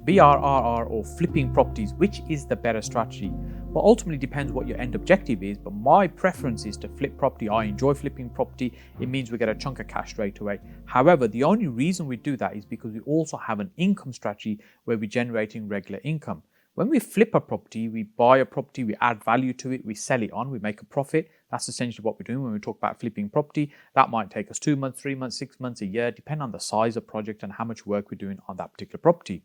BRRR or flipping properties, which is the better strategy? Well, ultimately depends what your end objective is, but my preference is to flip property. I enjoy flipping property. It means we get a chunk of cash straight away. However, the only reason we do that is because we also have an income strategy where we're generating regular income. When we flip a property, we buy a property, we add value to it, we sell it on, we make a profit. That's essentially what we're doing when we talk about flipping property. That might take us 2 months, 3 months, 6 months, a year, depending on the size of project and how much work we're doing on that particular property.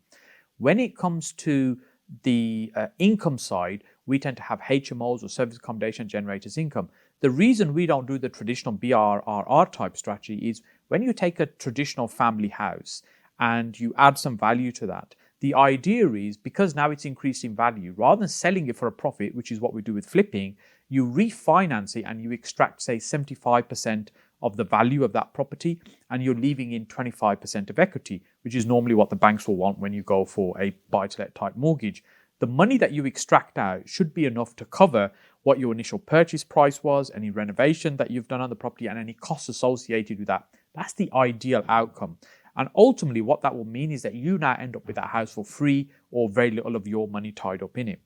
When it comes to the income side, we tend to have HMOs or service accommodation generators income. The reason we don't do the traditional BRRR type strategy is when you take a traditional family house and you add some value to that, the idea is because now it's increased in value, rather than selling it for a profit, which is what we do with flipping, you refinance it and you extract, say, 75% of the value of that property and you're leaving in 25% of equity, which is normally what the banks will want when you go for a buy-to-let type mortgage. The money that you extract out should be enough to cover what your initial purchase price was, any renovation that you've done on the property and any costs associated with that. That's the ideal outcome. And ultimately what that will mean is that you now end up with that house for free or very little of your money tied up in it.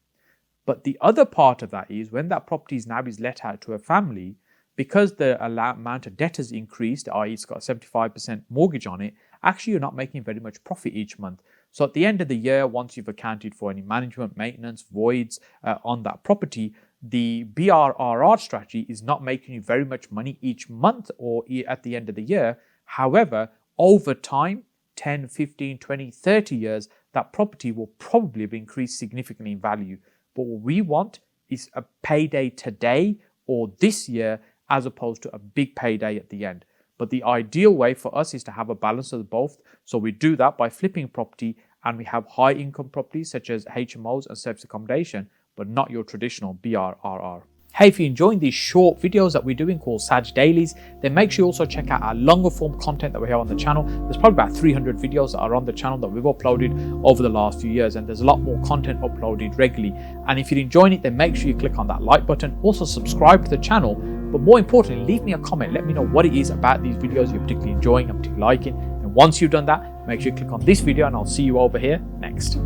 But the other part of that is when that property is let out to a family, because the amount of debt has increased, i.e. it's got a 75% mortgage on it, actually you're not making very much profit each month. So at the end of the year, once you've accounted for any management, maintenance, voids on that property, the BRRR strategy is not making you very much money each month or at the end of the year. However, over time, 10, 15, 20, 30 years, that property will probably have increased significantly in value. But what we want is a payday today or this year as opposed to a big payday at the end. But the ideal way for us is to have a balance of both. So we do that by flipping property and we have high income properties such as HMOs and service accommodation, but not your traditional BRRR. Hey, if you're enjoying these short videos that we're doing called Saj Dailies, then make sure you also check out our longer form content that we have on the channel. There's probably about 300 videos that are on the channel that we've uploaded over the last few years, and there's a lot more content uploaded regularly. And if you're enjoying it, then make sure you click on that like button. Also subscribe to the channel, but more importantly, leave me a comment. Let me know what it is about these videos you're particularly enjoying and particularly liking. And once you've done that, make sure you click on this video and I'll see you over here next.